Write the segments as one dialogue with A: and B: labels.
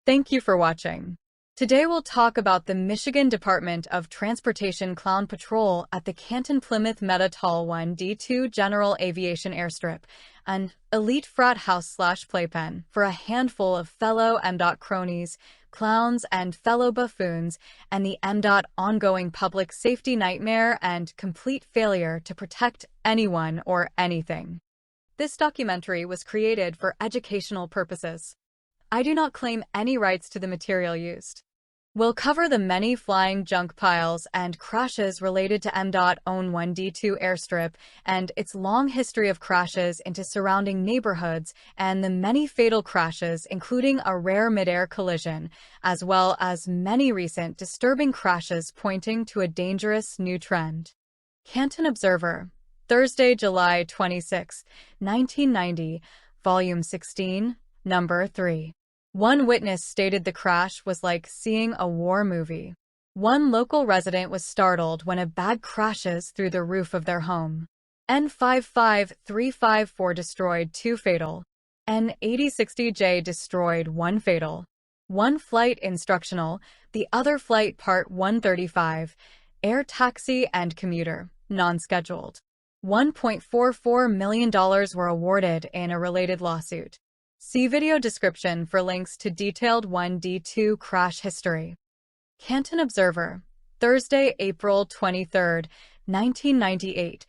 A: Thank you for watching. Today we'll talk about the Michigan Department of Transportation Clown Patrol at the Canton Plymouth Mettetal 1D2 General Aviation Airstrip, an elite frat house/playpen for a handful of fellow MDOT cronies, clowns, and fellow buffoons, and the MDOT ongoing public safety nightmare and complete failure to protect anyone or anything. This documentary was created for educational purposes. I do not claim any rights to the material used. We'll cover the many flying junk piles and crashes related to MDOT-owned 1D2 airstrip and its long history of crashes into surrounding neighborhoods and the many fatal crashes, including a rare mid-air collision, as well as many recent disturbing crashes pointing to a dangerous new trend. Canton Observer, Thursday, July 26, 1990, Volume 16, Number 3. One witness stated the crash was like seeing a war movie. One local resident was startled when a bag crashes through the roof of their home. N55354 destroyed 2 fatal. N8060J destroyed 1 fatal. One flight instructional, the other flight part 135, air taxi and commuter, non-scheduled. $1.44 million were awarded in a related lawsuit. See video description for links to detailed 1D2 crash history. Canton Observer, Thursday, April 23, 1998,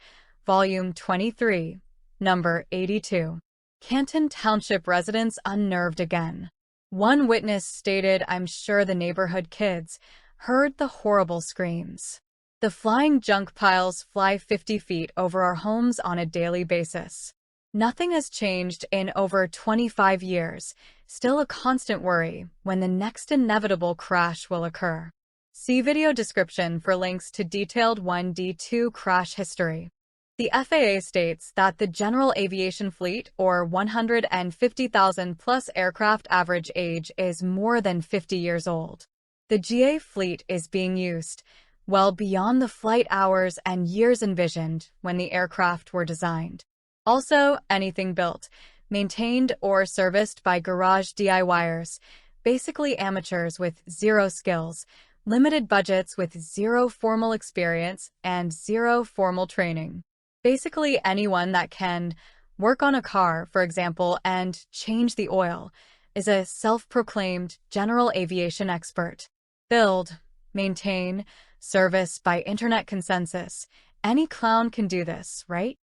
A: Volume 23, Number 82. Canton Township residents unnerved again. One witness stated, "I'm sure the neighborhood kids heard the horrible screams. The flying junk piles fly 50 feet over our homes on a daily basis. Nothing has changed in over 25 years, still a constant worry when the next inevitable crash will occur." See video description for links to detailed 1D2 crash history. The FAA states that the general aviation fleet, or 150,000 plus aircraft average age, is more than 50 years old. The GA fleet is being used well beyond the flight hours and years envisioned when the aircraft were designed. Also, anything built, maintained, or serviced by garage DIYers, basically amateurs with zero skills, limited budgets with zero formal experience, and zero formal training. Basically anyone that can work on a car, for example, and change the oil, is a self-proclaimed general aviation expert. Build, maintain, service by internet consensus. Any clown can do this, right?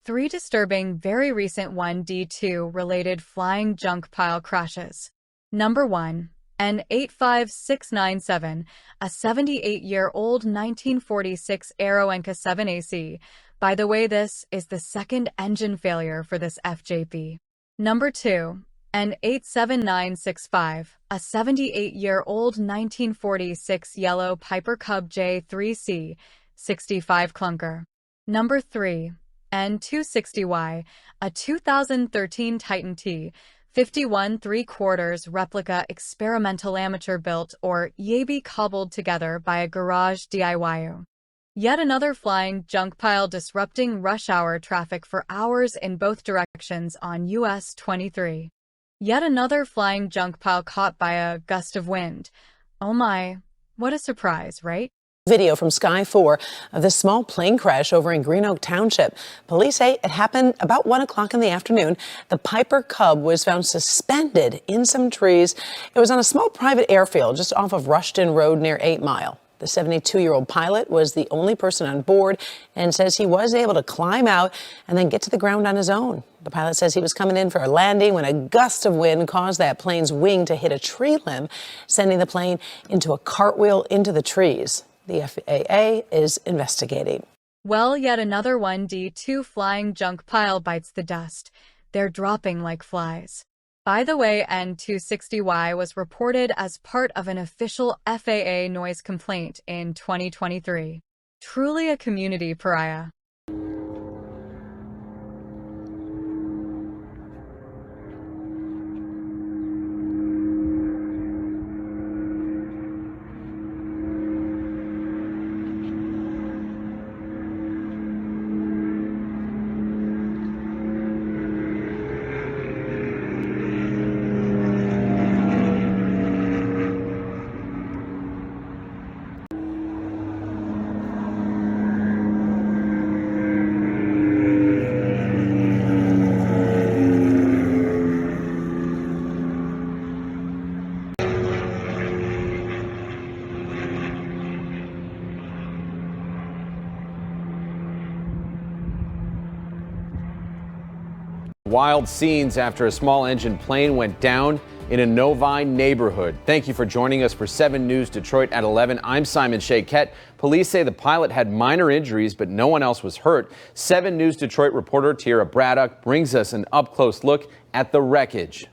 A: 3 disturbing, very recent 1D2 related flying junk pile crashes. Number 1. N85697, a 78-year-old 1946 Aeroenca 7AC. By the way, this is the second engine failure for this FJP. Number 2. N87965, a 78-year-old 1946 yellow Piper Cub J3C, 65 clunker. Number 3. N260Y, a 2013 Titan T, 51 3/4 replica experimental amateur built or YABI cobbled together by a garage DIY. Yet another flying junk pile disrupting rush hour traffic for hours in both directions on US 23. Yet another flying junk pile caught by a gust of wind. Oh my, what a surprise, right?
B: Video from Sky 4 of this small plane crash over in Green Oak Township. Police say it happened about 1 o'clock in the afternoon. The Piper Cub was found suspended in some trees. It was on a small private airfield just off of Rushton Road near 8 Mile. The 72-year-old pilot was the only person on board and says he was able to climb out and then get to the ground on his own. The pilot says he was coming in for a landing when a gust of wind caused that plane's wing to hit a tree limb, sending the plane into a cartwheel into the trees. The FAA is investigating.
A: Well, yet another 1D2 flying junk pile bites the dust. They're dropping like flies. By the way, N260Y was reported as part of an official FAA noise complaint in 2023. Truly a community pariah.
C: Wild scenes after a small engine plane went down in a Novi neighborhood. Thank you for joining us for 7 News Detroit at 11. I'm Simon Shakett. Police say the pilot had minor injuries, but no one else was hurt. 7 News Detroit reporter Tierra Braddock brings us an up-close look at the wreckage.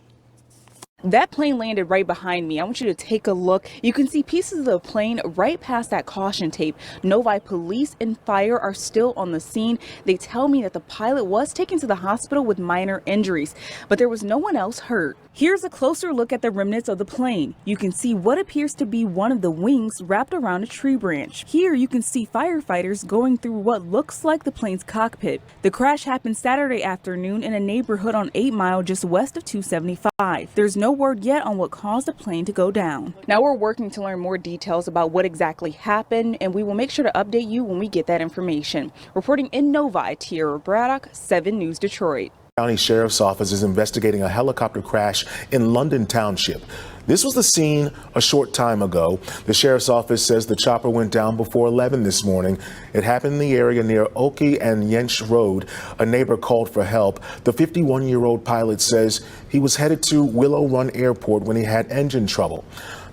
D: That plane landed right behind me. I want you to take a look. You can see pieces of the plane right past that caution tape. Novi police and fire are still on the scene. They tell me that the pilot was taken to the hospital with minor injuries, but there was no one else hurt. Here's a closer look at the remnants of the plane. You can see what appears to be one of the wings wrapped around a tree branch. Here you can see firefighters going through what looks like the plane's cockpit. The crash happened Saturday afternoon in a neighborhood on 8 Mile just west of 275. There's no word yet on what caused the plane to go down. Now we're working to learn more details about what exactly happened, and we will make sure to update you when we get that information. Reporting in Novi, Tierra Braddock, 7 News Detroit.
E: County Sheriff's Office is investigating a helicopter crash in London Township. This was the scene a short time ago. The Sheriff's Office says the chopper went down before 11 this morning. It happened in the area near Oki and Yench Road. A neighbor called for help. The 51-year-old pilot says he was headed to Willow Run Airport when he had engine trouble.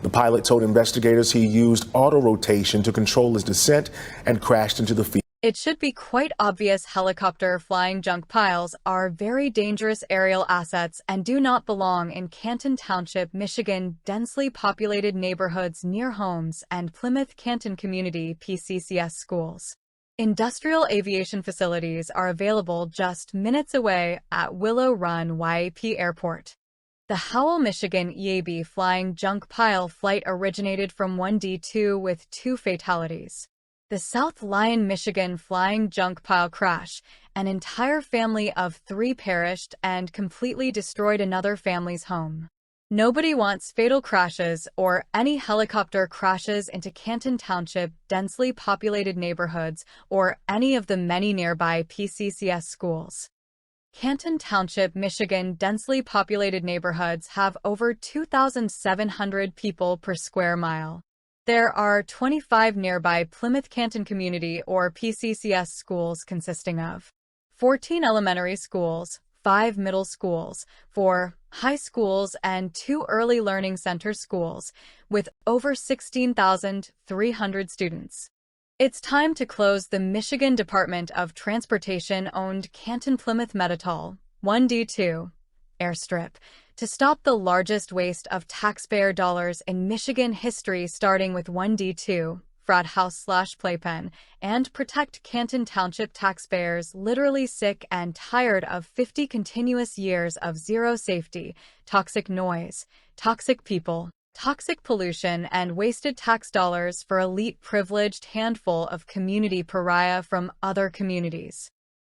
E: The pilot told investigators he used auto rotation to control his descent and crashed into the field.
A: It should be quite obvious helicopter flying junk piles are very dangerous aerial assets and do not belong in Canton Township, Michigan, densely populated neighborhoods near homes and Plymouth Canton Community PCCS schools. Industrial aviation facilities are available just minutes away at Willow Run YAP Airport. The Howell, Michigan EAB flying junk pile flight originated from 1D2 with 2 fatalities. The South Lyon, Michigan flying junk pile crash, an entire family of 3 perished and completely destroyed another family's home. Nobody wants fatal crashes or any helicopter crashes into Canton Township, densely populated neighborhoods, or any of the many nearby PCCS schools. Canton Township, Michigan densely populated neighborhoods have over 2,700 people per square mile. There are 25 nearby Plymouth Canton Community or PCCS schools consisting of 14 elementary schools, 5 middle schools, 4 high schools, and 2 early learning center schools, with over 16,300 students. It's time to close the Michigan Department of Transportation-owned Canton Plymouth Mettetal, 1D2, airstrip, to stop the largest waste of taxpayer dollars in Michigan history, starting with 1D2, frat house/playpen, and protect Canton Township taxpayers literally sick and tired of 50 continuous years of zero safety, toxic noise, toxic people, toxic pollution, and wasted tax dollars for elite privileged handful of community pariah from other communities.